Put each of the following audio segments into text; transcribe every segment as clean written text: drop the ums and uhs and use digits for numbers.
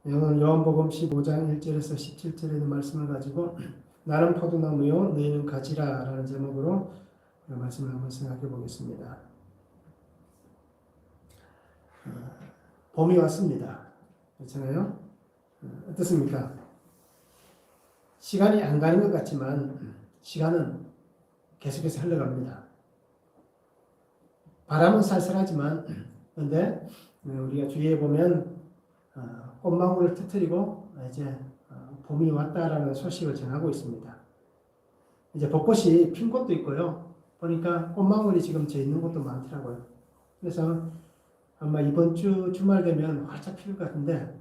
오늘 요한복음 15장 1절에서 17절에 있는 말씀을 가지고 나는 포도나무요 너희는 가지라 라는 제목으로 말씀을 한번 생각해 보겠습니다. 봄이 왔습니다. 그렇잖아요? 어떻습니까? 시간이 안 가는 것 같지만 시간은 계속해서 흘러갑니다. 바람은 살살하지만 그런데 우리가 주위에 보면 꽃망울을 터뜨리고 이제 봄이 왔다라는 소식을 전하고 있습니다. 이제 벚꽃이 핀 곳도 있고요. 보니까 꽃망울이 지금 져 있는 곳도 많더라고요. 그래서 아마 이번 주 주말 되면 활짝 필 것 같은데,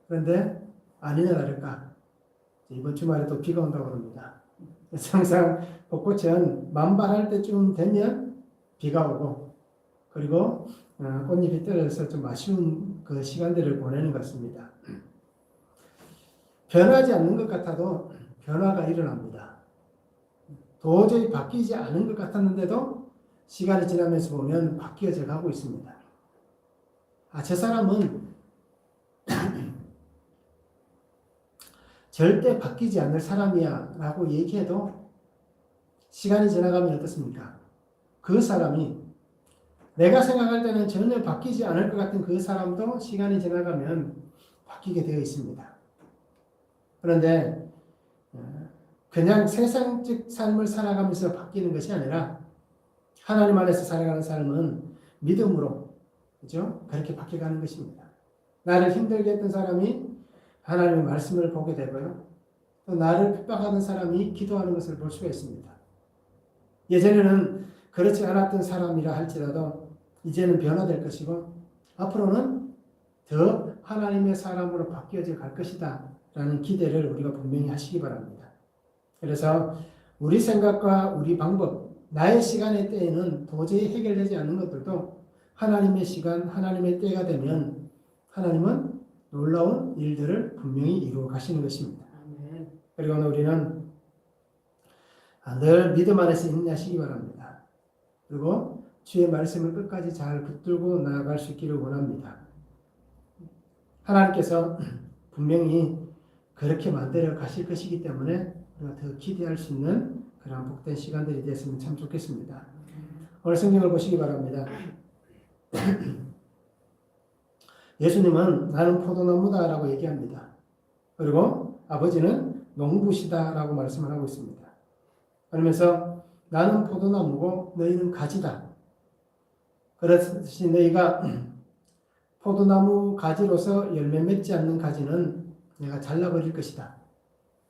그런데 아니나 다를까 이번 주말에 또 비가 온다고 합니다. 그래서 항상 벚꽃은 만발할 때쯤 되면 비가 오고, 그리고 꽃잎이 떨어져서 좀 아쉬운 그 시간들을 보내는 것 같습니다. 변하지 않는 것 같아도 변화가 일어납니다. 도저히 바뀌지 않은 것 같았는데도 시간이 지나면서 보면 바뀌어져 가고 있습니다. 저 사람은 절대 바뀌지 않을 사람이야 라고 얘기해도 시간이 지나가면 어떻습니까? 그 사람이 내가 생각할 때는 전혀 바뀌지 않을 것 같은 그 사람도 시간이 지나가면 바뀌게 되어 있습니다. 그런데 그냥 세상적 삶을 살아가면서 바뀌는 것이 아니라 하나님 안에서 살아가는 삶은 믿음으로, 그죠? 그렇게 바뀌어가는 것입니다. 나를 힘들게 했던 사람이 하나님의 말씀을 보게 되고요. 또 나를 핍박하는 사람이 기도하는 것을 볼 수가 있습니다. 예전에는 그렇지 않았던 사람이라 할지라도 이제는 변화될 것이고 앞으로는 더 하나님의 사람으로 바뀌어져 갈 것이다 라는 기대를 우리가 분명히 하시기 바랍니다. 그래서 우리 생각과 우리 방법, 나의 시간의 때에는 도저히 해결되지 않는 것들도 하나님의 시간, 하나님의 때가 되면 하나님은 놀라운 일들을 분명히 이루어 가시는 것입니다. 그리고 오늘 우리는 늘 믿음 안에서 인내하시기 바랍니다. 그리고 주의 말씀을 끝까지 잘 붙들고 나아갈 수 있기를 원합니다. 하나님께서 분명히 그렇게 만들어 가실 것이기 때문에 우리가 더 기대할 수 있는 그런 복된 시간들이 됐으면 참 좋겠습니다. 오늘 성경을 보시기 바랍니다. 예수님은 나는 포도나무다 라고 얘기합니다. 그리고 아버지는 농부시다 라고 말씀을 하고 있습니다. 그러면서 나는 포도나무고 너희는 가지다. 그렇듯이 너희가 포도나무 가지로서 열매 맺지 않는 가지는 내가 잘라버릴 것이다.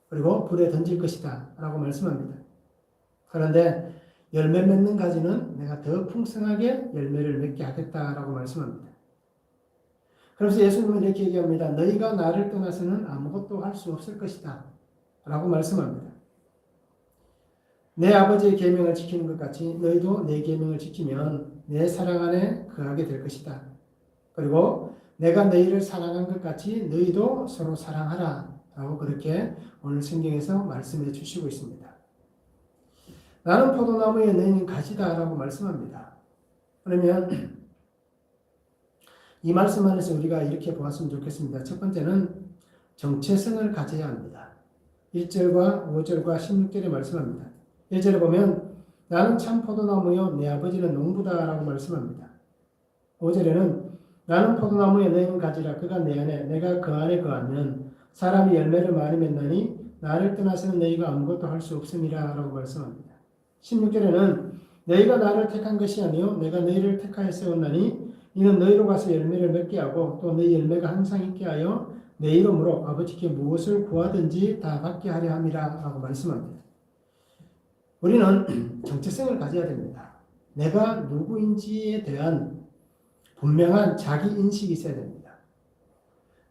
그리고 불에 던질 것이다 라고 말씀합니다. 그런데 열매 맺는 가지는 내가 더 풍성하게 열매를 맺게 하겠다라고 말씀합니다. 그래서 예수님은 이렇게 얘기합니다. 너희가 나를 떠나서는 아무것도 할 수 없을 것이다 라고 말씀합니다. 내 아버지의 계명을 지키는 것 같이 너희도 내 계명을 지키면 내 사랑 안에 거하게 될 것이다. 그리고 내가 너희를 사랑한 것 같이 너희도 서로 사랑하라 라고 그렇게 오늘 성경에서 말씀해 주시고 있습니다. 나는 포도나무에 너희는 가지다 라고 말씀합니다. 그러면 이 말씀 안에서 우리가 이렇게 보았으면 좋겠습니다. 첫 번째는 정체성을 가져야 합니다. 1절과 5절과 16절에 말씀합니다. 1절에 보면 나는 참 포도나무요 내 아버지는 농부다 라고 말씀합니다. 5절에는 나는 포도나무에 너희는 가지라 그가 내 안에 내가 그 안에 거하면 사람이 열매를 많이 맺나니 나를 떠나서는 너희가 아무것도 할 수 없음이라 라고 말씀합니다. 16절에는 너희가 나를 택한 것이 아니요 내가 너희를 택하여 세웠나니 이는 너희로 가서 열매를 맺게 하고 또 너희 열매가 항상 있게 하여 내 이름으로 아버지께 무엇을 구하든지 다 받게 하려 함이라 라고 말씀합니다. 우리는 정체성을 가져야 됩니다. 내가 누구인지에 대한 분명한 자기 인식이 있어야 됩니다.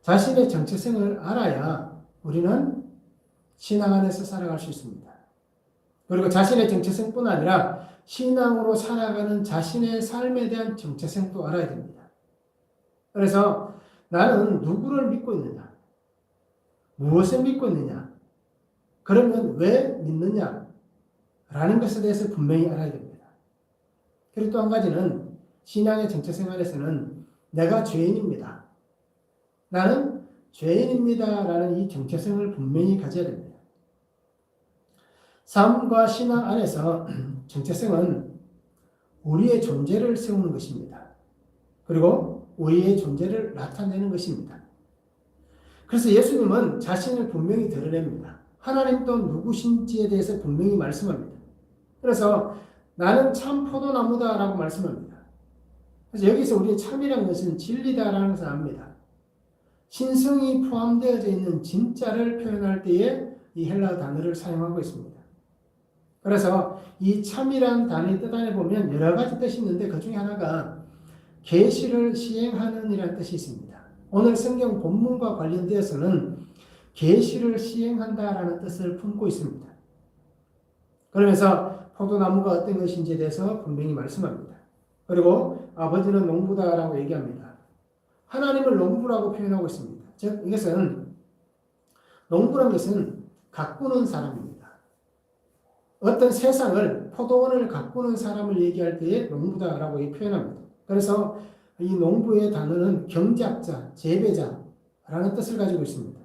자신의 정체성을 알아야 우리는 신앙 안에서 살아갈 수 있습니다. 그리고 자신의 정체성뿐 아니라 신앙으로 살아가는 자신의 삶에 대한 정체성도 알아야 됩니다. 그래서 나는 누구를 믿고 있느냐? 무엇을 믿고 있느냐? 그러면 왜 믿느냐? 라는 것에 대해서 분명히 알아야 됩니다. 그리고 또 한 가지는 신앙의 정체성 안에서는 내가 죄인입니다. 나는 죄인입니다라는 이 정체성을 분명히 가져야 됩니다. 삶과 신앙 안에서 정체성은 우리의 존재를 세우는 것입니다. 그리고 우리의 존재를 나타내는 것입니다. 그래서 예수님은 자신을 분명히 드러냅니다. 하나님도 누구신지에 대해서 분명히 말씀합니다. 그래서 나는 참 포도나무다라고 말씀합니다. 그래서 여기서 우리의 참이라는 것은 진리다라는 것을 압니다. 신성이 포함되어져 있는 진짜를 표현할 때에 이 헬라 단어를 사용하고 있습니다. 그래서 이 참이란 단어의 뜻 안에 보면 여러 가지 뜻이 있는데 그 중에 하나가 계시를 시행하는 이라는 뜻이 있습니다. 오늘 성경 본문과 관련되어서는 계시를 시행한다라는 뜻을 품고 있습니다. 그러면서 포도나무가 어떤 것인지에 대해서 분명히 말씀합니다. 그리고 아버지는 농부다라고 얘기합니다. 하나님을 농부라고 표현하고 있습니다. 즉 이것은 농부란 것은 가꾸는 사람입니다. 어떤 세상을 포도원을 가꾸는 사람을 얘기할 때에 농부다라고 표현합니다. 그래서 이 농부의 단어는 경작자, 재배자라는 뜻을 가지고 있습니다.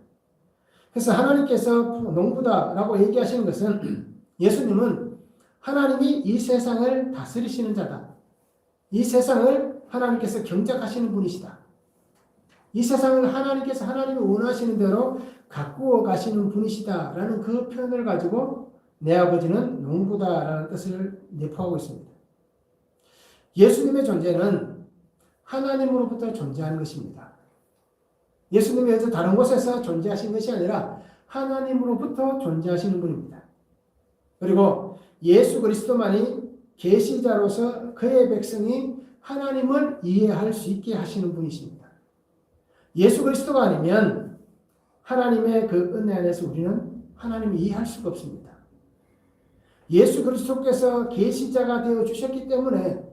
그래서 하나님께서 농부다라고 얘기하시는 것은 예수님은 하나님이 이 세상을 다스리시는 자다. 이 세상을 하나님께서 경작하시는 분이시다. 이 세상을 하나님께서 하나님이 원하시는 대로 가꾸어 가시는 분이시다라는 그 표현을 가지고 내 아버지는 농부다라는 뜻을 내포하고 있습니다. 예수님의 존재는 하나님으로부터 존재하는 것입니다. 예수님이 어디 다른 곳에서 존재하신 것이 아니라 하나님으로부터 존재하시는 분입니다. 그리고 예수 그리스도만이 계시자로서 그의 백성이 하나님을 이해할 수 있게 하시는 분이십니다. 예수 그리스도가 아니면 하나님의 그 은혜 안에서 우리는 하나님을 이해할 수가 없습니다. 예수 그리스도께서 계시자가 되어 주셨기 때문에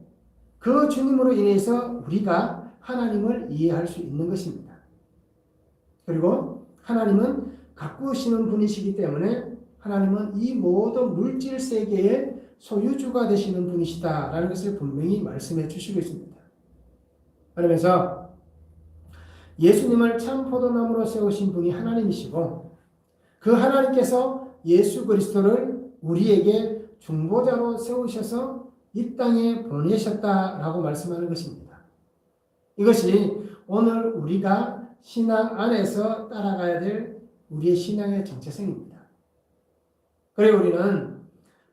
그 주님으로 인해서 우리가 하나님을 이해할 수 있는 것입니다. 그리고 하나님은 가꾸시는 분이시기 때문에 하나님은 이 모든 물질 세계의 소유주가 되시는 분이시다라는 것을 분명히 말씀해 주시고 있습니다. 그러면서 예수님을 참 포도나무로 세우신 분이 하나님이시고 그 하나님께서 예수 그리스도를 우리에게 중보자로 세우셔서 이 땅에 보내셨다라고 말씀하는 것입니다. 이것이 오늘 우리가 신앙 안에서 따라가야 될 우리의 신앙의 정체성입니다. 그리고 우리는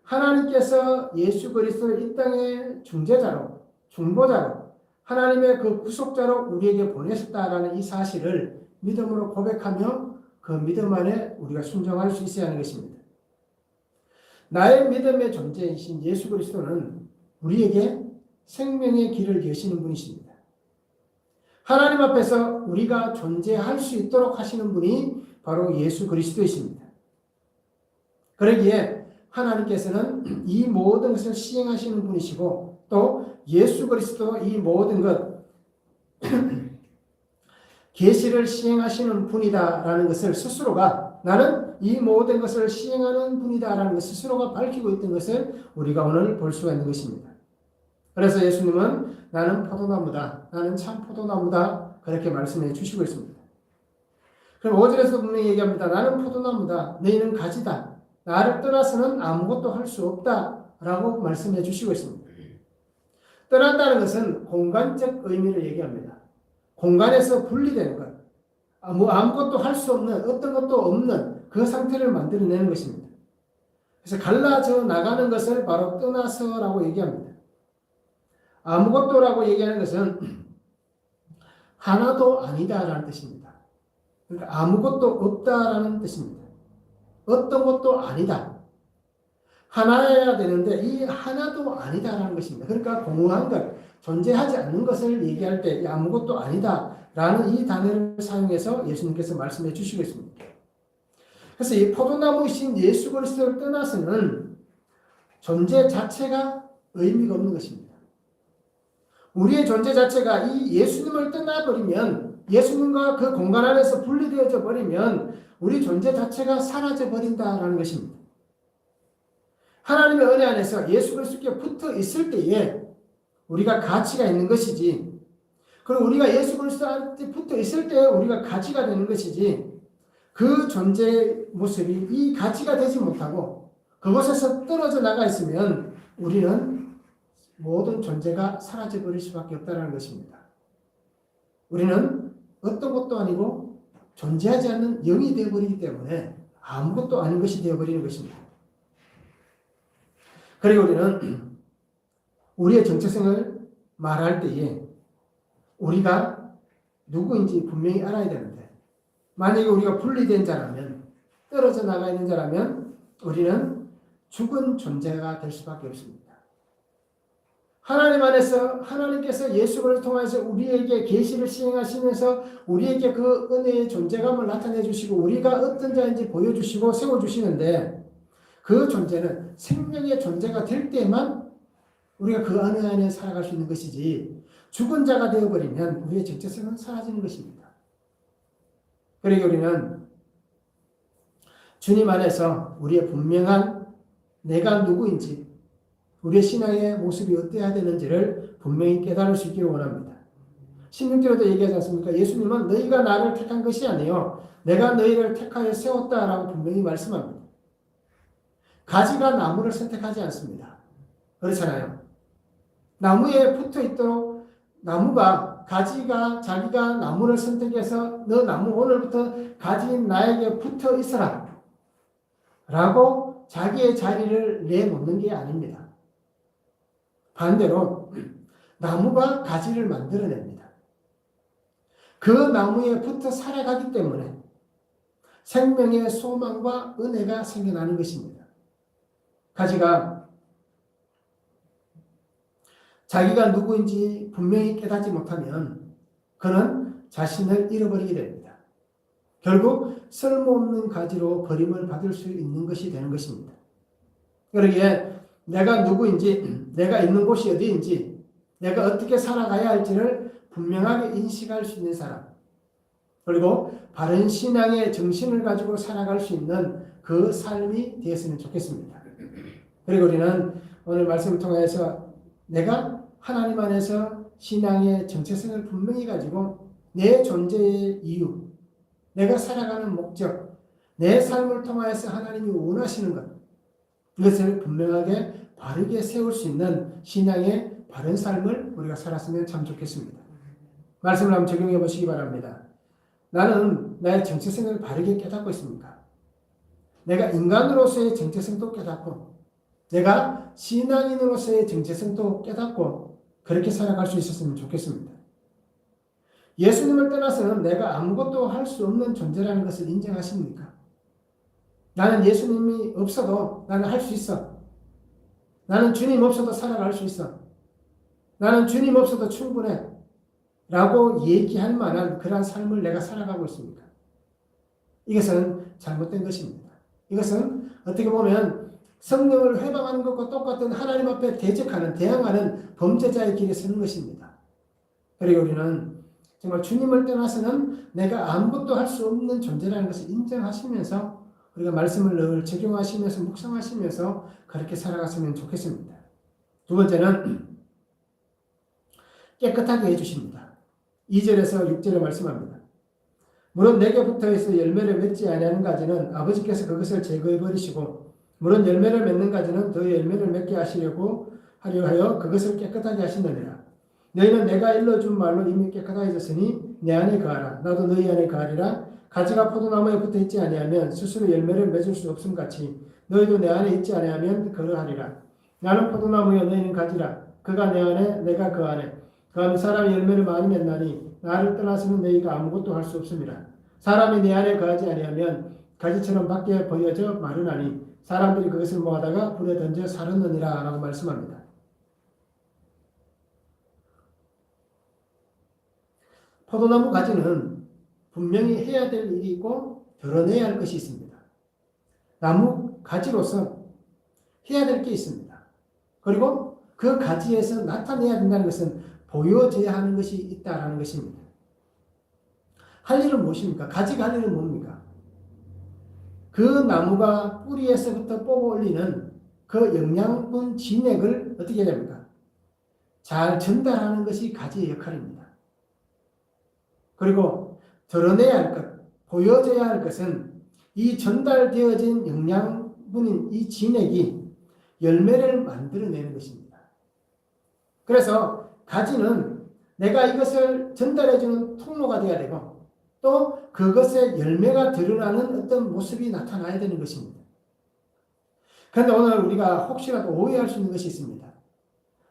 하나님께서 예수 그리스도를 이 땅의 중재자로, 중보자로, 하나님의 그 구속자로 우리에게 보내셨다라는 이 사실을 믿음으로 고백하며 그 믿음 안에 우리가 순종할 수 있어야 하는 것입니다. 나의 믿음의 존재이신 예수 그리스도는 우리에게 생명의 길을 여시는 분이십니다. 하나님 앞에서 우리가 존재할 수 있도록 하시는 분이 바로 예수 그리스도이십니다. 그러기에 하나님께서는 이 모든 것을 시행하시는 분이시고 또 예수 그리스도 이 모든 것 계시를 시행하시는 분이다라는 것을 스스로가 나는 이 모든 것을 시행하는 분이다라는 것 스스로가 밝히고 있던 것을 우리가 오늘 볼 수가 있는 것입니다. 그래서 예수님은 나는 포도나무다. 나는 참 포도나무다. 그렇게 말씀해 주시고 있습니다. 그럼 5절에서 분명히 얘기합니다. 나는 포도나무다. 너희는 가지다. 나를 떠나서는 아무것도 할 수 없다. 라고 말씀해 주시고 있습니다. 떠난다는 것은 공간적 의미를 얘기합니다. 공간에서 분리되는 것. 아무것도 할 수 없는 어떤 것도 없는 그 상태를 만들어내는 것입니다. 그래서 갈라져 나가는 것을 바로 떠나서라고 얘기합니다. 아무것도라고 얘기하는 것은 하나도 아니다라는 뜻입니다. 그러니까 아무것도 없다라는 뜻입니다. 어떤 것도 아니다. 하나여야 되는데 이 하나도 아니다라는 것입니다. 그러니까 공허한 것, 존재하지 않는 것을 얘기할 때 아무것도 아니다라는 이 단어를 사용해서 예수님께서 말씀해 주시고 있습니다. 그래서 이 포도나무이신 예수 그리스도를 떠나서는 존재 자체가 의미가 없는 것입니다. 우리의 존재 자체가 이 예수님을 떠나버리면 예수님과 그 공간 안에서 분리되어져 버리면 우리 존재 자체가 사라져 버린다라는 것입니다. 하나님의 은혜 안에서 예수 그리스도께 붙어 있을 때에 우리가 가치가 있는 것이지 그리고 우리가 예수 그리스도한테 붙어 있을 때 우리가 가지가 되는 것이지 그 존재의 모습이 이 가지가 되지 못하고 그곳에서 떨어져 나가 있으면 우리는 모든 존재가 사라져 버릴 수밖에 없다는 것입니다. 우리는 어떤 것도 아니고 존재하지 않는 영이 되어버리기 때문에 아무것도 아닌 것이 되어버리는 것입니다. 그리고 우리는 우리의 정체성을 말할 때에 우리가 누구인지 분명히 알아야 되는데 만약에 우리가 분리된 자라면 떨어져 나가 있는 자라면 우리는 죽은 존재가 될 수밖에 없습니다. 하나님 안에서 하나님께서 예수를 통해서 우리에게 계시를 시행하시면서 우리에게 그 은혜의 존재감을 나타내 주시고 우리가 어떤 자인지 보여주시고 세워주시는데 그 존재는 생명의 존재가 될 때만 우리가 그 안에 살아갈 수 있는 것이지 죽은 자가 되어버리면 우리의 정체성은 사라지는 것입니다. 그러기에 우리는 주님 안에서 우리의 분명한 내가 누구인지 우리의 신앙의 모습이 어때야 되는지를 분명히 깨달을 수 있기를 원합니다. 16절에도 얘기하지 않습니까? 예수님은 너희가 나를 택한 것이 아니요 내가 너희를 택하여 세웠다라고 분명히 말씀합니다. 가지가 나무를 선택하지 않습니다. 그렇잖아요. 나무에 붙어 있도록 나무가 가지가 자기가 나무를 선택해서 너 나무 오늘부터 가지인 나에게 붙어 있어라 라고 자기의 자리를 내놓는 게 아닙니다. 반대로 나무가 가지를 만들어냅니다. 그 나무에 붙어 살아가기 때문에 생명의 소망과 은혜가 생겨나는 것입니다. 가지가 자기가 누구인지 분명히 깨닫지 못하면 그는 자신을 잃어버리게 됩니다. 결국 쓸모없는 가지로 버림을 받을 수 있는 것이 되는 것입니다. 그러기에 내가 누구인지, 내가 있는 곳이 어디인지, 내가 어떻게 살아가야 할지를 분명하게 인식할 수 있는 사람, 그리고 바른 신앙의 정신을 가지고 살아갈 수 있는 그 삶이 되었으면 좋겠습니다. 그리고 우리는 오늘 말씀을 통해서 내가 하나님 안에서 신앙의 정체성을 분명히 가지고 내 존재의 이유, 내가 살아가는 목적, 내 삶을 통하여서 하나님이 원하시는 것, 이것을 분명하게 바르게 세울 수 있는 신앙의 바른 삶을 우리가 살았으면 참 좋겠습니다. 말씀을 한번 적용해 보시기 바랍니다. 나는 나의 정체성을 바르게 깨닫고 있습니까? 내가 인간으로서의 정체성도 깨닫고 내가 신앙인으로서의 정체성도 깨닫고 그렇게 살아갈 수 있었으면 좋겠습니다. 예수님을 떠나서는 내가 아무것도 할 수 없는 존재라는 것을 인정하십니까? 나는 예수님이 없어도 나는 할 수 있어. 나는 주님 없어도 살아갈 수 있어. 나는 주님 없어도 충분해. 라고 얘기할 만한 그러한 삶을 내가 살아가고 있습니까? 이것은 잘못된 것입니다. 이것은 어떻게 보면 성령을 회방하는 것과 똑같은 하나님 앞에 대적하는, 대항하는 범죄자의 길에 서는 것입니다. 그리고 우리는 정말 주님을 떠나서는 내가 아무것도 할 수 없는 존재라는 것을 인정하시면서 우리가 말씀을 늘 적용하시면서 묵상하시면서 그렇게 살아갔으면 좋겠습니다. 두 번째는 깨끗하게 해주십니다. 2절에서 6절에 말씀합니다. 물론 내게 붙어있어 열매를 맺지 아니하는 가지는 아버지께서 그것을 제거해 버리시고 물론 열매를 맺는 가지는 더 열매를 맺게 하시려 하여 그것을 깨끗하게 하시느니라. 너희는 내가 일러준 말로 이미 깨끗해졌으니 내 안에 거하라. 나도 너희 안에 거하리라. 가지가 포도나무에 붙어있지 아니하면 스스로 열매를 맺을 수 없음 같이 너희도 내 안에 있지 아니하면 그러하리라. 나는 포도나무여 너희는 가지라. 그가 내 안에 내가 그 안에 그하면 사람이 열매를 많이 맺나니 나를 떠나서는 너희가 아무것도 할 수 없음이라. 사람이 내 안에 거하지 아니하면 가지처럼 밖에 버려져 마르나니 사람들이 그것을 모아다가 불에 던져 사르느니라 라고 말씀합니다. 포도나무 가지는 분명히 해야 될 일이 있고 드러내야 할 것이 있습니다. 나무 가지로서 해야 될 게 있습니다. 그리고 그 가지에서 나타내야 된다는 것은 보여져야 하는 것이 있다라는 것입니다. 할 일은 무엇입니까? 가지가 할 일은 뭡니까? 그 나무가 뿌리에서부터 뽑아 올리는 그 영양분 진액을 어떻게 해야 됩니까? 잘 전달하는 것이 가지의 역할입니다. 그리고 드러내야 할 것, 보여져야 할 것은 이 전달되어진 영양분인 이 진액이 열매를 만들어내는 것입니다. 그래서 가지는 내가 이것을 전달해주는 통로가 되어야 되고 또 그것의 열매가 드러나는 어떤 모습이 나타나야 되는 것입니다. 그런데 오늘 우리가 혹시라도 오해할 수 있는 것이 있습니다.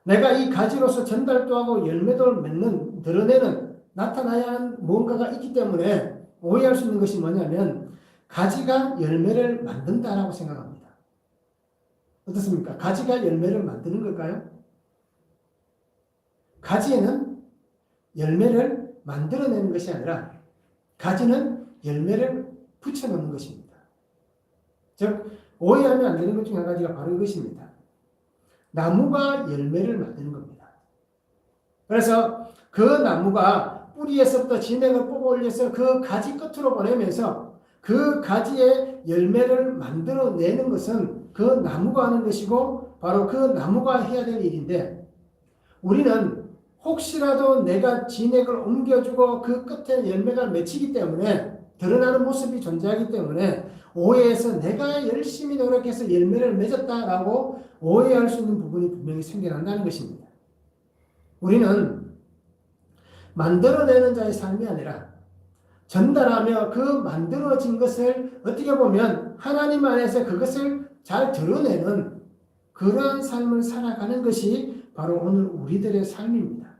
내가 이 가지로서 전달도 하고 열매도 맺는, 드러내는, 나타나야 하는 무언가가 있기 때문에 오해할 수 있는 것이 뭐냐면 가지가 열매를 만든다라고 생각합니다. 어떻습니까? 가지가 열매를 만드는 걸까요? 가지에는 열매를 만들어내는 것이 아니라 가지는 열매를 붙여놓는 것입니다. 즉 오해하면 안 되는 것 중에 한 가지가 바로 이것입니다. 나무가 열매를 만드는 겁니다. 그래서 그 나무가 뿌리에서부터 진액을 뽑아 올려서 그 가지 끝으로 보내면서 그 가지의 열매를 만들어내는 것은 그 나무가 하는 것이고 바로 그 나무가 해야 될 일인데 우리는 혹시라도 내가 진액을 옮겨주고 그 끝에 열매가 맺히기 때문에 드러나는 모습이 존재하기 때문에 오해해서 내가 열심히 노력해서 열매를 맺었다라고 오해할 수 있는 부분이 분명히 생겨난다는 것입니다. 우리는 만들어내는 자의 삶이 아니라 전달하며 그 만들어진 것을 어떻게 보면 하나님 안에서 그것을 잘 드러내는 그러한 삶을 살아가는 것이 바로 오늘 우리들의 삶입니다.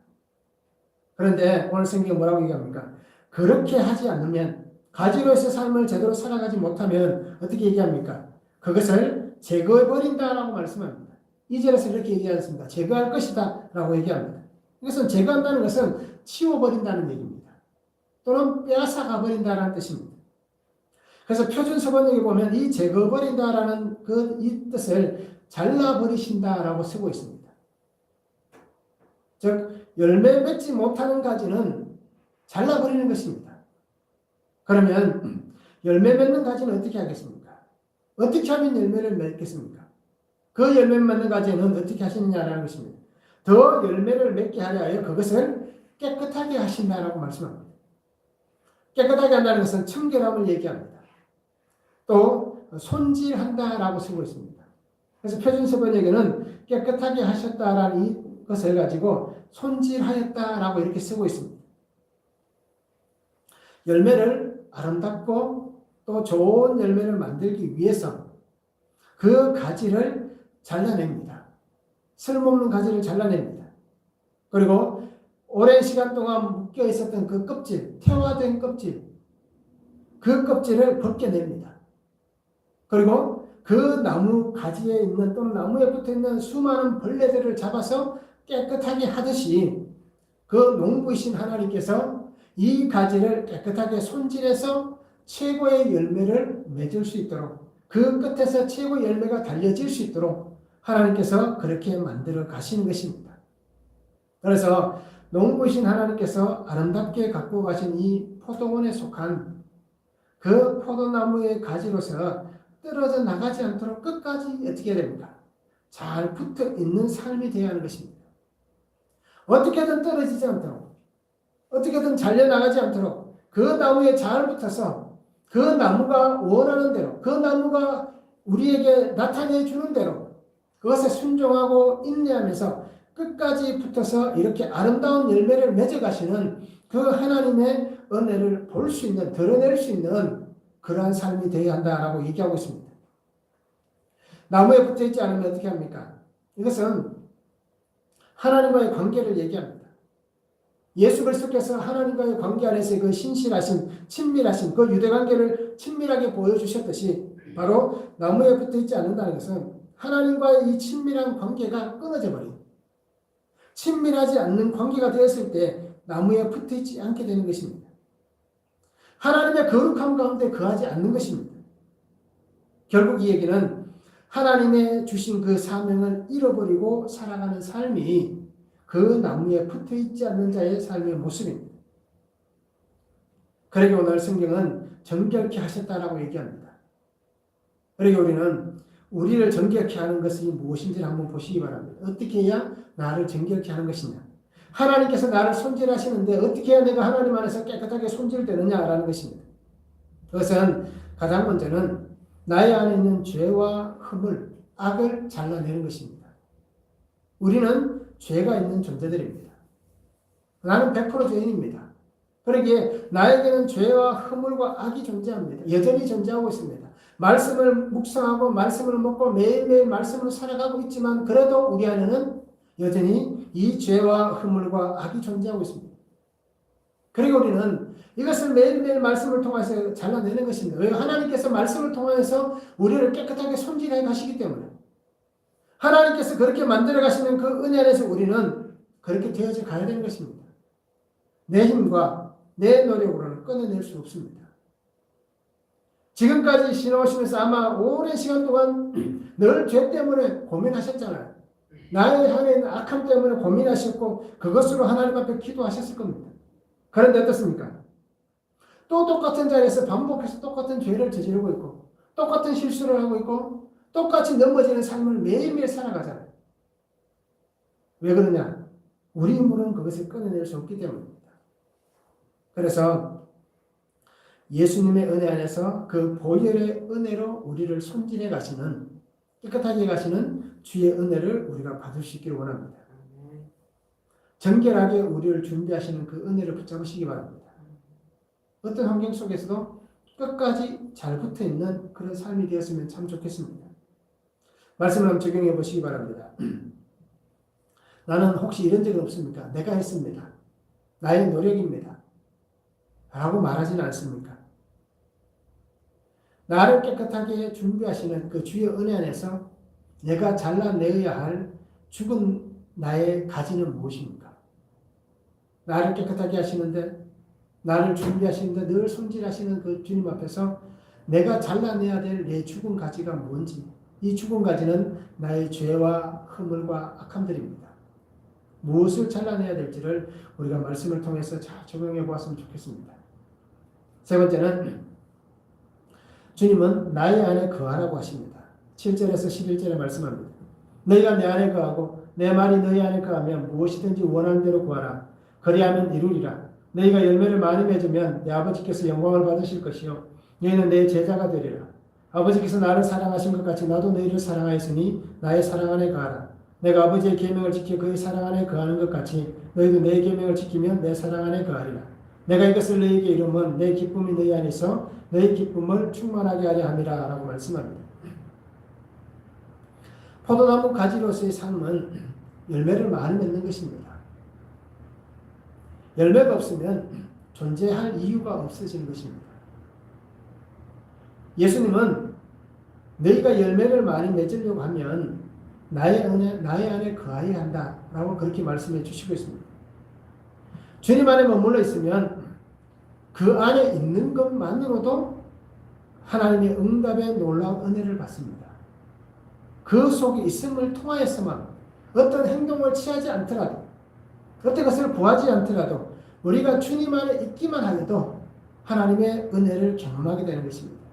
그런데 오늘 성경이 뭐라고 얘기합니까? 그렇게 하지 않으면 가지로서의 삶을 제대로 살아가지 못하면 어떻게 얘기합니까? 그것을 제거해버린다라고 말씀합니다. 2절에서 이렇게 얘기하였습니다. 제거할 것이다 라고 얘기합니다. 이것은 제거한다는 것은 치워버린다는 얘기입니다. 또는 빼앗아가버린다는 뜻입니다. 그래서 표준서번역에 보면 이 제거버린다라는 이 뜻을 잘라버리신다라고 쓰고 있습니다. 즉 열매 맺지 못하는 가지는 잘라버리는 것입니다. 그러면 열매 맺는 가지는 어떻게 하겠습니까? 어떻게 하면 열매를 맺겠습니까? 그 열매 맺는 가지는 어떻게 하시느냐라는 것입니다. 더 열매를 맺게 하려 하여 그것을 깨끗하게 하신다라고 말씀합니다. 깨끗하게 한다는 것은 청결함을 얘기합니다. 또 손질한다라고 쓰고 있습니다. 그래서 표준서번역에는 깨끗하게 하셨다라는 이 것을 가지고 손질하였다라고 이렇게 쓰고 있습니다. 열매를 아름답고 또 좋은 열매를 만들기 위해서 그 가지를 잘라냅니다. 쓸모없는 가지를 잘라냅니다. 그리고 오랜 시간 동안 묶여 있었던 그 껍질, 태화된 껍질, 그 껍질을 벗겨냅니다. 그리고 그 나무 가지에 있는 또는 나무에 붙어있는 수많은 벌레들을 잡아서 깨끗하게 하듯이 그 농부이신 하나님께서 이 가지를 깨끗하게 손질해서 최고의 열매를 맺을 수 있도록 그 끝에서 최고의 열매가 달려질 수 있도록 하나님께서 그렇게 만들어 가시는 것입니다. 그래서 농부이신 하나님께서 아름답게 갖고 가신 이 포도원에 속한 그 포도나무의 가지로서 떨어져 나가지 않도록 끝까지 어떻게 됩니까? 잘 붙어 있는 삶이 되어야 하는 것입니다. 어떻게든 떨어지지 않도록 어떻게든 잘려나가지 않도록 그 나무에 잘 붙어서 그 나무가 원하는 대로 그 나무가 우리에게 나타내 주는 대로 그것에 순종하고 인내하면서 끝까지 붙어서 이렇게 아름다운 열매를 맺어가시는 그 하나님의 은혜를 볼 수 있는, 드러낼 수 있는 그러한 삶이 되어야 한다라고 얘기하고 있습니다. 나무에 붙어 있지 않으면 어떻게 합니까? 이것은 하나님과의 관계를 얘기합니다. 예수 그리스도께서 하나님과의 관계 안에서 그 신실하신, 친밀하신 그 유대관계를 친밀하게 보여주셨듯이 바로 나무에 붙어 있지 않는다는 것은 하나님과의 이 친밀한 관계가 끊어져 버린 친밀하지 않는 관계가 되었을 때 나무에 붙어 있지 않게 되는 것입니다. 하나님의 거룩함 가운데 거하지 않는 것입니다. 결국 이 얘기는 하나님의 주신 그 사명을 잃어버리고 살아가는 삶이 그 나무에 붙어 있지 않는 자의 삶의 모습입니다. 그러기 오늘 성경은 정결케 하셨다라고 얘기합니다. 그러기 우리는 우리를 정결케 하는 것이 무엇인지를 한번 보시기 바랍니다. 어떻게 해야 나를 정결케 하는 것이냐? 하나님께서 나를 손질하시는데 어떻게 해야 내가 하나님 안에서 깨끗하게 손질되느냐라는 것입니다. 그것은 가장 먼저는 나의 안에 있는 죄와 흠을, 악을 잘라내는 것입니다. 우리는 죄가 있는 존재들입니다. 나는 100% 죄인입니다. 그러기에 나에게는 죄와 허물과 악이 존재합니다. 여전히 존재하고 있습니다. 말씀을 묵상하고 말씀을 먹고 매일매일 말씀으로 살아가고 있지만 그래도 우리 안에는 여전히 이 죄와 허물과 악이 존재하고 있습니다. 그리고 우리는 이것을 매일매일 말씀을 통해서 잘라내는 것입니다. 왜? 하나님께서 말씀을 통해서 우리를 깨끗하게 손질해 가시기 때문에 하나님께서 그렇게 만들어 가시는 그 은혜 안에서 우리는 그렇게 되어져 가야 되는 것입니다. 내 힘과 내 노력으로는 꺼내낼 수 없습니다. 지금까지 신어오시면서 아마 오랜 시간 동안 늘 죄 때문에 고민하셨잖아요. 나의 안에 있는 악함 때문에 고민하셨고 그것으로 하나님 앞에 기도하셨을 겁니다. 그런데 어떻습니까? 또 똑같은 자리에서 반복해서 똑같은 죄를 저지르고 있고 똑같은 실수를 하고 있고 똑같이 넘어지는 삶을 매일매일 살아가잖아요. 왜 그러냐? 우리 힘으로는 그것을 꺼내낼 수 없기 때문입니다. 그래서 예수님의 은혜 안에서 그 보혈의 은혜로 우리를 손질해 가시는, 깨끗하게 가시는 주의 은혜를 우리가 받을 수 있기를 원합니다. 정결하게 우리를 준비하시는 그 은혜를 붙잡으시기 바랍니다. 어떤 환경 속에서도 끝까지 잘 붙어 있는 그런 삶이 되었으면 참 좋겠습니다. 말씀을 한번 적용해 보시기 바랍니다. 나는 혹시 이런 적은 없습니까? 내가 했습니다. 나의 노력입니다. 라고 말하지는 않습니까? 나를 깨끗하게 준비하시는 그 주의 은혜 안에서 내가 잘라내어야 할 죽은 나의 가지는 무엇입니까? 나를 깨끗하게 하시는데, 나를 준비하시는데 늘 손질하시는 그 주님 앞에서 내가 잘라내야 될 내 죽은 가지가 뭔지, 이 죽은 가지는 나의 죄와 허물과 악함들입니다. 무엇을 잘라내야 될지를 우리가 말씀을 통해서 잘 적용해 보았으면 좋겠습니다. 세 번째는 주님은 나의 안에 거하라고 하십니다. 7절에서 11절에 말씀합니다. 너희가 내 안에 거하고 내 말이 너희 안에 거하면 무엇이든지 원하는 대로 구하라. 그리하면 이루리라. 너희가 열매를 많이 맺으면 내 아버지께서 영광을 받으실 것이요 너희는 내 제자가 되리라. 아버지께서 나를 사랑하신 것 같이 나도 너희를 사랑하였으니 나의 사랑 안에 거하라. 내가 아버지의 계명을 지켜 그의 사랑 안에 거하는 것 같이 너희도 내 계명을 지키면 내 사랑 안에 거하리라. 내가 이것을 너희에게 이루면 내 기쁨이 너희 안에 있어 너희 기쁨을 충만하게 하려 함이라 라고 말씀합니다. 포도나무 가지로서의 삶은 열매를 많이 맺는 것입니다. 열매가 없으면 존재할 이유가 없어지는 것입니다. 예수님은 너희가 열매를 많이 맺으려고 하면 나의 안에 거하여야 한다라고 그렇게 말씀해 주시고 있습니다. 주님 안에 머물러 있으면 그 안에 있는 것만으로도 하나님의 응답의 놀라운 은혜를 받습니다. 그 속에 있음을 통하여서만 어떤 행동을 취하지 않더라도 어떤 것을 구하지 않더라도 우리가 주님 안에 있기만 하여도 하나님의 은혜를 경험하게 되는 것입니다.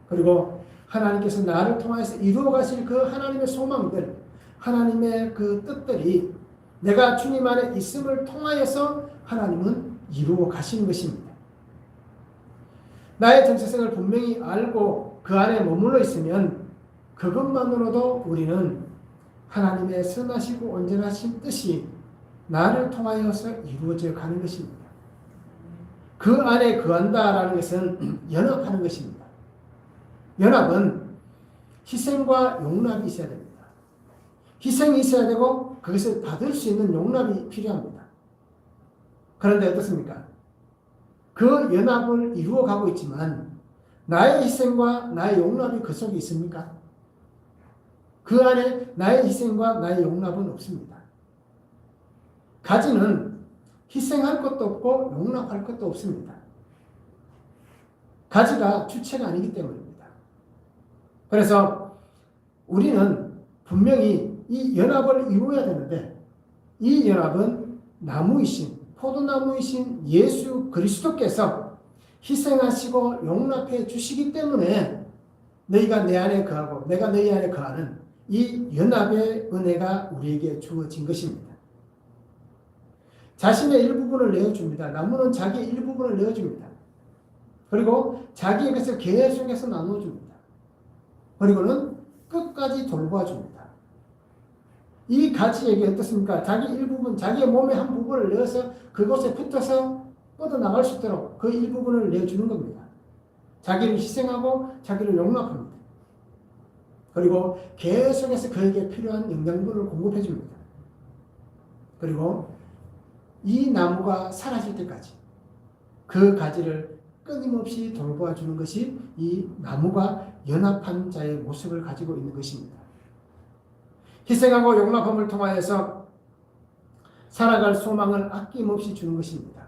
그리고 하나님께서 나를 통해서 이루어 가실 그 하나님의 소망들, 하나님의 그 뜻들이 내가 주님 안에 있음을 통하여서 하나님은 이루어 가시는 것입니다. 나의 정체성을 분명히 알고 그 안에 머물러 있으면 그것만으로도 우리는 하나님의 선하시고 온전하신 뜻이 나를 통하여서 이루어져 가는 것입니다. 그 안에 거한다라는 것은 연합하는 것입니다. 연합은 희생과 용납이 있어야 됩니다. 희생이 있어야 되고 그것을 받을 수 있는 용납이 필요합니다. 그런데 어떻습니까? 그 연합을 이루어가고 있지만 나의 희생과 나의 용납이 그 속에 있습니까? 그 안에 나의 희생과 나의 용납은 없습니다. 가지는 희생할 것도 없고 용납할 것도 없습니다. 가지가 주체가 아니기 때문입니다. 그래서 우리는 분명히 이 연합을 이루어야 되는데 이 연합은 나무이신 포도나무이신 예수 그리스도께서 희생하시고 용납해 주시기 때문에 너희가 내 안에 거하고 내가 너희 안에 거하는 이 연합의 은혜가 우리에게 주어진 것입니다. 자신의 일부분을 내어줍니다. 나무는 자기의 일부분을 내어줍니다. 그리고 자기의 것을 계속해서 나눠줍니다. 그리고는 끝까지 돌봐줍니다. 이 가지에게 어떻습니까? 자기 일부분, 자기의 몸의 한 부분을 내어서 그곳에 붙어서 뻗어나갈 수 있도록 그 일부분을 내주는 겁니다. 자기를 희생하고 자기를 용납합니다. 그리고 계속해서 그에게 필요한 영양분을 공급해 줍니다. 그리고 이 나무가 사라질 때까지 그 가지를 끊임없이 돌보아주는 것이 이 나무가 연합한 자의 모습을 가지고 있는 것입니다. 희생하고 용납함을 통하여서 살아갈 소망을 아낌없이 주는 것입니다.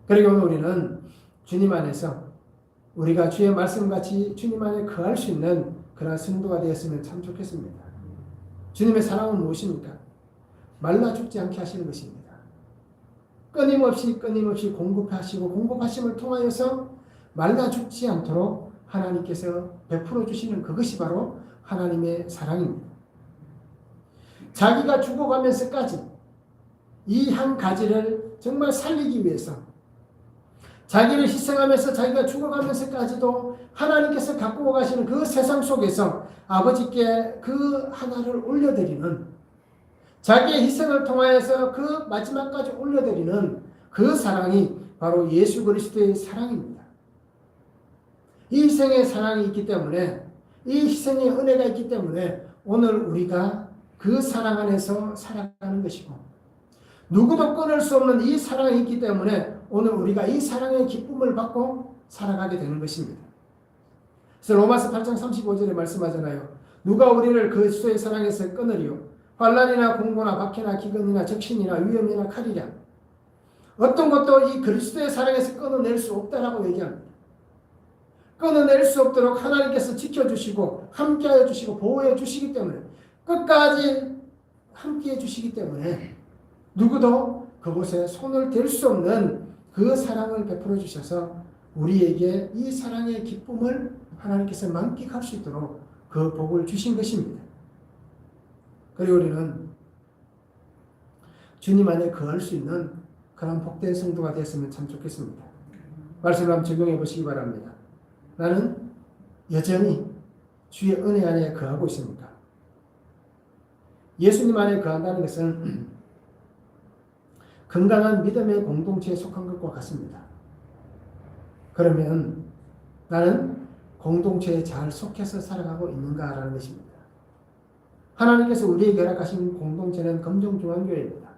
그리고 우리는 주님 안에서 우리가 주의 말씀같이 주님 안에 거할 수 있는 그런 성도가 되었으면 참 좋겠습니다. 주님의 사랑은 무엇입니까? 말라 죽지 않게 하시는 것입니다. 끊임없이 공급하시고 공급하심을 통하여서 말라 죽지 않도록 하나님께서 베풀어 주시는 그것이 바로 하나님의 사랑입니다. 자기가 죽어가면서까지 이 한 가지를 정말 살리기 위해서 자기를 희생하면서 자기가 죽어가면서까지도 하나님께서 갖고 가시는 그 세상 속에서 아버지께 그 하나를 올려드리는 자기의 희생을 통하여서 그 마지막까지 올려드리는 그 사랑이 바로 예수 그리스도의 사랑입니다. 이 희생의 사랑이 있기 때문에 이 희생의 은혜가 있기 때문에 오늘 우리가 그 사랑 안에서 살아가는 것이고 누구도 끊을 수 없는 이 사랑이 있기 때문에 오늘 우리가 이 사랑의 기쁨을 받고 살아가게 되는 것입니다. 그래서 로마서 8장 35절에 말씀하잖아요. 누가 우리를 그리스도의 사랑에서 끊으리요? 환난이나 공고나 박해나 기근이나 적신이나 위험이나 칼이랴. 어떤 것도 이 그리스도의 사랑에서 끊어낼 수 없다라고 얘기합니다. 끊어낼 수 없도록 하나님께서 지켜주시고 함께하여 주시고 보호해 주시기 때문에 끝까지 함께해 주시기 때문에 누구도 그곳에 손을 댈 수 없는 그 사랑을 베풀어 주셔서 우리에게 이 사랑의 기쁨을 하나님께서 만끽할 수 있도록 그 복을 주신 것입니다. 그리고 우리는 주님 안에 거할 수 있는 그런 복된 성도가 됐으면 참 좋겠습니다. 말씀을 한번 적용해 보시기 바랍니다. 나는 여전히 주의 은혜 안에 거하고 있습니까? 예수님 안에 거한다는 것은 건강한 믿음의 공동체에 속한 것과 같습니다. 그러면 나는 공동체에 잘 속해서 살아가고 있는가라는 것입니다. 하나님께서 우리에게 허락하신 공동체는 금종중앙교회입니다.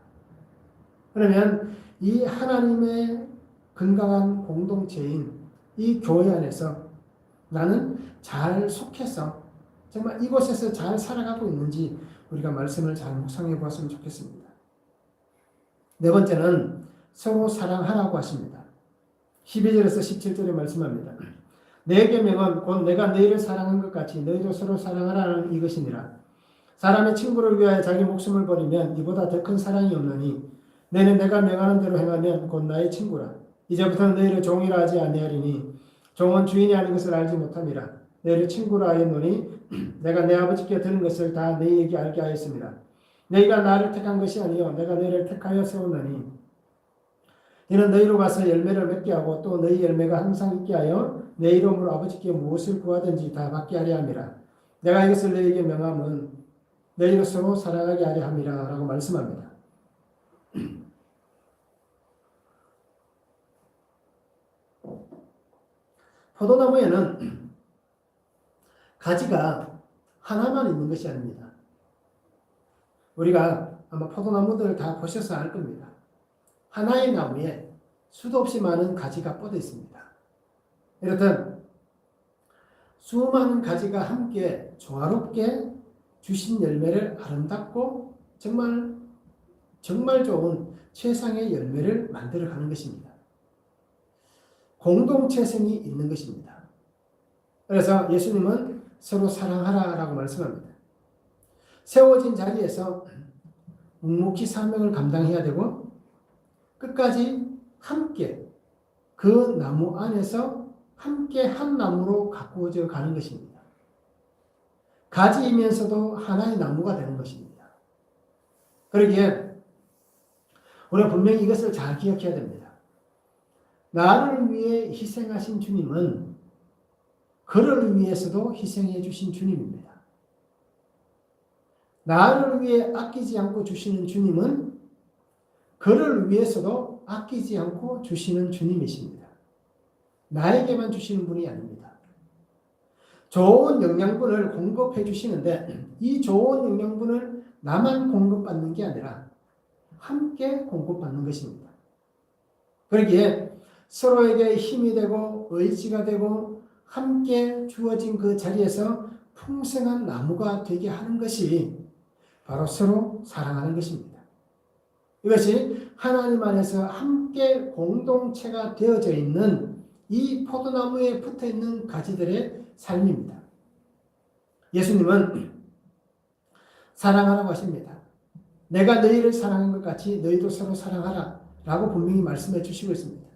그러면 이 하나님의 건강한 공동체인 이 교회 안에서 나는 잘 속해서 정말 이곳에서 잘 살아가고 있는지 우리가 말씀을 잘 묵상해 보았으면 좋겠습니다. 네 번째는 서로 사랑하라고 하십니다. 12절에서 17절에 말씀합니다. 내 계명은 곧 내가 너희를 사랑한 것 같이 너희도 서로 사랑하라는 이것이니라. 사람의 친구를 위하여 자기 목숨을 버리면 이보다 더 큰 사랑이 없느니 너희는 내가 명하는 대로 행하면 곧 나의 친구라. 이제부터는 너희를 종이라 하지 아니하리니 종은 주인이 하는 것을 알지 못함이라. 너희를 친구라 하였노니 내가 내 아버지께 들은 것을 다 너희에게 알게 하였습니다. 너희가 나를 택한 것이 아니요 내가 너희를 택하여 세웠나니 이는 너희로 가서 열매를 맺게 하고 또 너희 열매가 항상 있게 하여 내 이름으로 아버지께 무엇을 구하든지 다 받게 하려 함이라. 내가 이것을 너희에게 명함은 너희로 서로 사랑하게 하려 함이라 라고 말씀합니다. 포도나무에는 가지가 하나만 있는 것이 아닙니다. 우리가 아마 포도나무들을 다 보셔서 알 겁니다. 하나의 나무에 수도 없이 많은 가지가 뻗어 있습니다. 이렇듯 수많은 가지가 함께 조화롭게 주신 열매를 아름답고 정말 좋은 최상의 열매를 만들어가는 것입니다. 공동체성이 있는 것입니다. 그래서 예수님은 서로 사랑하라라고 말씀합니다. 세워진 자리에서 묵묵히 사명을 감당해야 되고 끝까지 함께 그 나무 안에서 함께 한 나무로 가꾸어져 가는 것입니다. 가지이면서도 하나의 나무가 되는 것입니다. 그러기에 우리가 분명히 이것을 잘 기억해야 됩니다. 나를 위해 희생하신 주님은 그를 위해서도 희생해 주신 주님입니다. 나를 위해 아끼지 않고 주시는 주님은 그를 위해서도 아끼지 않고 주시는 주님이십니다. 나에게만 주시는 분이 아닙니다. 좋은 영양분을 공급해 주시는데 이 좋은 영양분을 나만 공급받는 게 아니라 함께 공급받는 것입니다. 그러기에 서로에게 힘이 되고 의지가 되고 함께 주어진 그 자리에서 풍성한 나무가 되게 하는 것이 바로 서로 사랑하는 것입니다. 이것이 하나님 안에서 함께 공동체가 되어져 있는 이 포도나무에 붙어 있는 가지들의 삶입니다. 예수님은 사랑하라고 하십니다. 내가 너희를 사랑한 것 같이 너희도 서로 사랑하라 라고 분명히 말씀해 주시고 있습니다.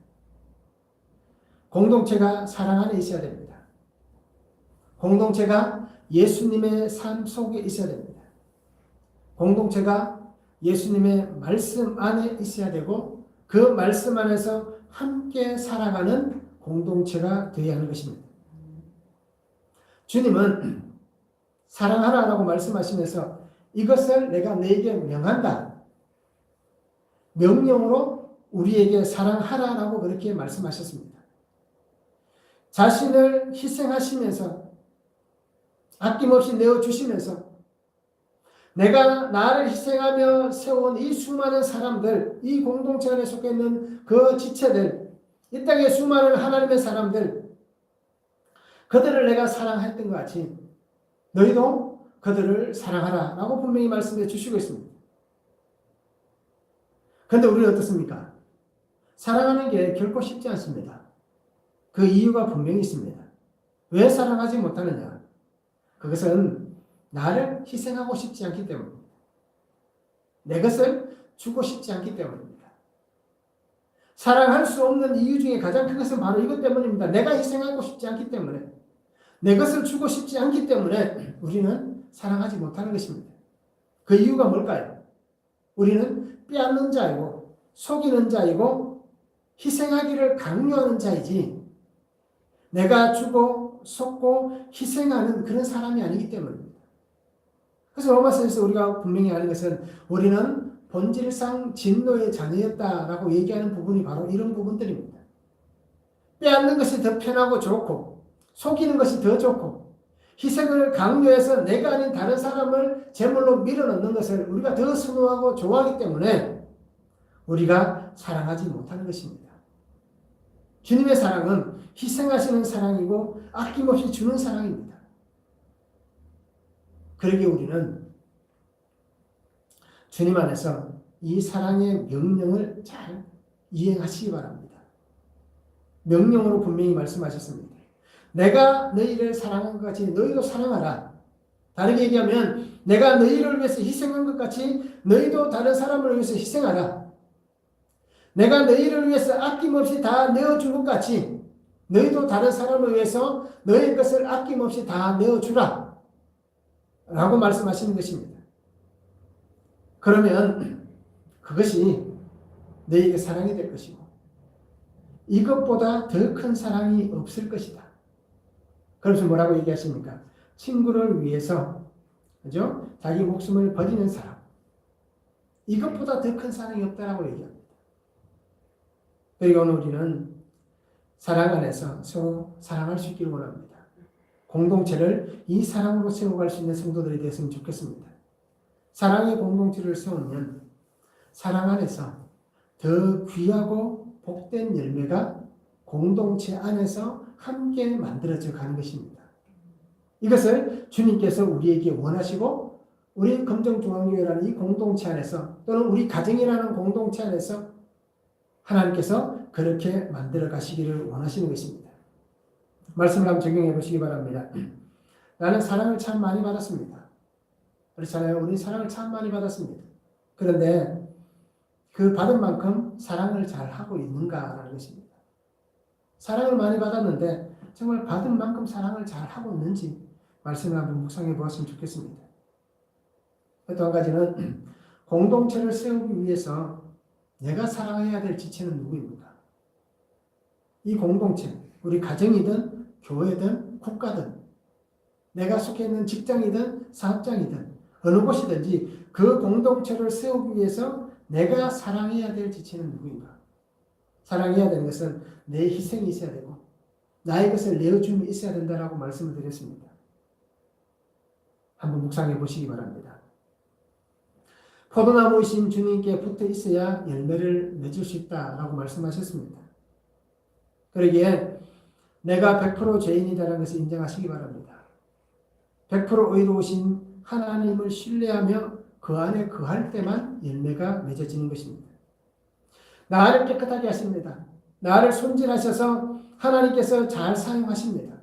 공동체가 사랑 안에 있어야 됩니다. 공동체가 예수님의 삶 속에 있어야 됩니다. 공동체가 예수님의 말씀 안에 있어야 되고 그 말씀 안에서 함께 살아가는 공동체가 되어야 하는 것입니다. 주님은 사랑하라라고 말씀하시면서 이것을 내가 너에게 명한다. 명령으로 우리에게 사랑하라라고 그렇게 말씀하셨습니다. 자신을 희생하시면서 아낌없이 내어주시면서 내가 나를 희생하며 세운 이 수많은 사람들, 이 공동체 안에 속해 있는 그 지체들, 이 땅의 수많은 하나님의 사람들, 그들을 내가 사랑했던 것 같이 너희도 그들을 사랑하라 라고 분명히 말씀해 주시고 있습니다. 그런데 우리는 어떻습니까? 사랑하는 게 결코 쉽지 않습니다. 그 이유가 분명히 있습니다. 왜 사랑하지 못하느냐? 그것은 나를 희생하고 싶지 않기 때문입니다. 내 것을 주고 싶지 않기 때문입니다. 사랑할 수 없는 이유 중에 가장 큰 것은 바로 이것 때문입니다. 내가 희생하고 싶지 않기 때문에, 내 것을 주고 싶지 않기 때문에 우리는 사랑하지 못하는 것입니다. 그 이유가 뭘까요? 우리는 빼앗는 자이고 속이는 자이고 희생하기를 강요하는 자이지 내가 주고 속고 희생하는 그런 사람이 아니기 때문입니다. 그래서 로마서에서 우리가 분명히 아는 것은 우리는 본질상 진노의 자녀였다라고 얘기하는 부분이 바로 이런 부분들입니다. 빼앗는 것이 더 편하고 좋고 속이는 것이 더 좋고 희생을 강요해서 내가 아닌 다른 사람을 제물로 밀어넣는 것을 우리가 더 선호하고 좋아하기 때문에 우리가 사랑하지 못하는 것입니다. 주님의 사랑은 희생하시는 사랑이고 아낌없이 주는 사랑입니다. 그러기에 우리는 주님 안에서 이 사랑의 명령을 잘 이행하시기 바랍니다. 명령으로 분명히 말씀하셨습니다. 내가 너희를 사랑한 것 같이 너희도 사랑하라. 다르게 얘기하면 내가 너희를 위해서 희생한 것 같이 너희도 다른 사람을 위해서 희생하라. 내가 너희를 위해서 아낌없이 다 내어준 것 같이 너희도 다른 사람을 위해서 너희 것을 아낌없이 다 내어주라 라고 말씀하시는 것입니다. 그러면 그것이 너희에게 사랑이 될 것이고 이것보다 더 큰 사랑이 없을 것이다. 그래서 뭐라고 얘기하십니까? 친구를 위해서 그죠? 자기 목숨을 버리는 사람, 이것보다 더 큰 사랑이 없다라고 얘기합니다. 그리고 오늘 우리는 사랑 안에서 서로 사랑할 수 있기를 원합니다. 공동체를 이 사랑으로 세워갈 수 있는 성도들이 되었으면 좋겠습니다. 사랑의 공동체를 세우면 사랑 안에서 더 귀하고 복된 열매가 공동체 안에서 함께 만들어져 가는 것입니다. 이것을 주님께서 우리에게 원하시고 우리 금정중앙교회라는 이 공동체 안에서 또는 우리 가정이라는 공동체 안에서 하나님께서 그렇게 만들어 가시기를 원하시는 것입니다. 말씀을 한번 적용해 보시기 바랍니다. 나는 사랑을 참 많이 받았습니다. 그렇잖아요. 우리 사랑을 참 많이 받았습니다. 그런데 그 받은 만큼 사랑을 잘 하고 있는가라는 것입니다. 사랑을 많이 받았는데 정말 받은 만큼 사랑을 잘 하고 있는지 말씀을 한번 묵상해 보았으면 좋겠습니다. 또 한 가지는 공동체를 세우기 위해서 내가 사랑해야 될 지체는 누구입니까? 이 공동체, 우리 가정이든 교회든 국가든 내가 속해 있는 직장이든 사업장이든 어느 곳이든지 그 공동체를 세우기 위해서 내가 사랑해야 될 지체는 누구인가? 사랑해야 되는 것은 내 희생이 있어야 되고 나의 것을 내어줌이 있어야 된다라고 말씀을 드렸습니다. 한번 묵상해 보시기 바랍니다. 포도나무이신 주님께 붙어 있어야 열매를 맺을 수 있다라고 말씀하셨습니다. 그러기에 내가 100% 죄인이다라는 것을 인정하시기 바랍니다. 100% 의로우신 하나님을 신뢰하며 그 안에 거할 때만 열매가 맺어지는 것입니다. 나를 깨끗하게 하십니다. 나를 손질하셔서 하나님께서 잘 사용하십니다.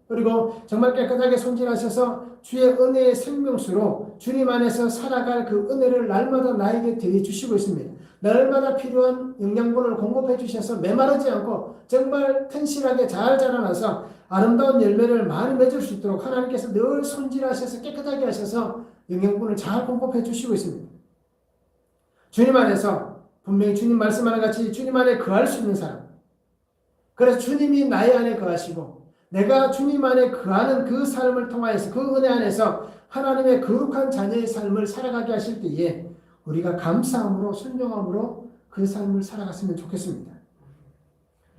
그리고 정말 깨끗하게 손질하셔서 주의 은혜의 생명수로 주님 안에서 살아갈 그 은혜를 날마다 나에게 더해 주시고 있습니다. 날마다 필요한 영양분을 공급해 주셔서 메마르지 않고 정말 튼실하게 잘 자라나서 아름다운 열매를 많이 맺을 수 있도록 하나님께서 늘 손질하셔서 깨끗하게 하셔서 영양분을 잘 공급해 주시고 있습니다. 주님 안에서 분명히 주님 말씀하는 같이 주님 안에 거할 수 있는 사람, 그래서 주님이 나의 안에 거하시고 내가 주님 안에 거하는 그 삶을 통하여서 그 은혜 안에서 하나님의 거룩한 자녀의 삶을 살아가게 하실 때에 우리가 감사함으로 순종함으로 그 삶을 살아갔으면 좋겠습니다.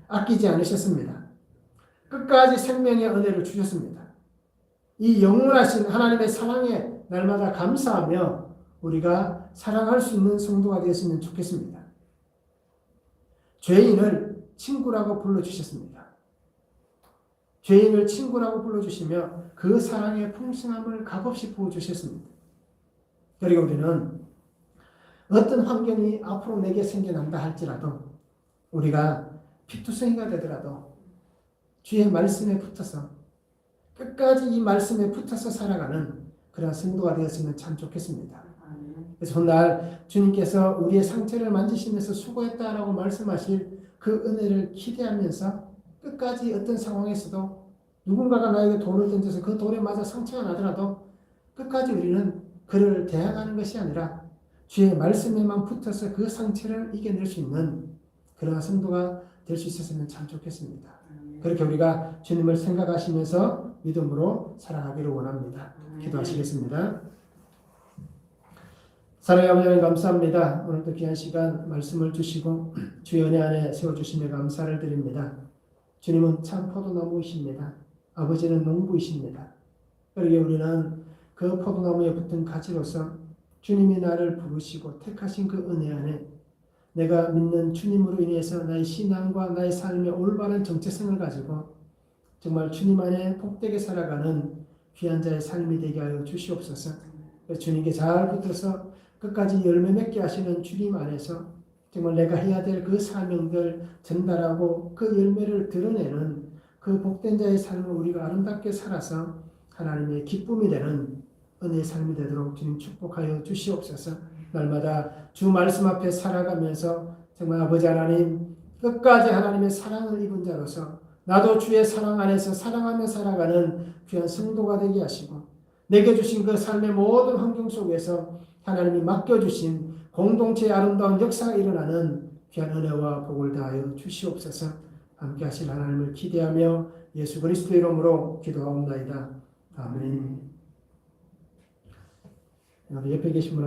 아끼지 않으셨습니다. 끝까지 생명의 은혜를 주셨습니다. 이 영원하신 하나님의 사랑에 날마다 감사하며 우리가 사랑할 수 있는 성도가 되었으면 좋겠습니다. 죄인을 친구라고 불러주셨습니다. 죄인을 친구라고 불러주시며 그 사랑의 풍성함을 값없이 부어주셨습니다. 그리고 우리는 어떤 환경이 앞으로 내게 생겨난다 할지라도 우리가 피투성이가 되더라도 주의 말씀에 붙어서 끝까지 이 말씀에 붙어서 살아가는 그런 성도가 되었으면 참 좋겠습니다. 그래서 오늘 주님께서 우리의 상처를 만지시면서 수고했다라고 말씀하실 그 은혜를 기대하면서 끝까지 어떤 상황에서도 누군가가 나에게 돌을 던져서 그 돌에 맞아 상처가 나더라도 끝까지 우리는 그를 대항하는 것이 아니라 주의 말씀에만 붙어서 그 상처를 이겨낼 수 있는 그런 성도가 될 수 있었으면 참 좋겠습니다. 그렇게 우리가 주님을 생각하시면서 믿음으로 살아가기를 원합니다. 기도하시겠습니다. 사랑의 아버지 하나님 감사합니다. 오늘도 귀한 시간 말씀을 주시고 주의 은혜 안에 세워주심에 감사를 드립니다. 주님은 참 포도나무이십니다. 아버지는 농부이십니다. 그러기에 우리는 그 포도나무에 붙은 가지로서 주님이 나를 부르시고 택하신 그 은혜 안에 내가 믿는 주님으로 인해서 나의 신앙과 나의 삶의 올바른 정체성을 가지고 정말 주님 안에 복되게 살아가는 귀한 자의 삶이 되게 하여 주시옵소서. 주님께 잘 붙어서 끝까지 열매 맺게 하시는 주님 안에서 정말 내가 해야 될 그 사명들 전달하고 그 열매를 드러내는 그 복된 자의 삶을 우리가 아름답게 살아서 하나님의 기쁨이 되는 은혜의 삶이 되도록 주님 축복하여 주시옵소서. 날마다 주 말씀 앞에 살아가면서 정말 아버지 하나님 끝까지 하나님의 사랑을 입은 자로서 나도 주의 사랑 안에서 사랑하며 살아가는 귀한 성도가 되게 하시고 내게 주신 그 삶의 모든 환경 속에서 하나님이 맡겨주신 공동체의 아름다운 역사가 일어나는 귀한 은혜와 복을 다하여 주시옵소서. 함께 하실 하나님을 기대하며 예수 그리스도의 이름으로 기도하옵나이다. 아멘. 옆에 계신 분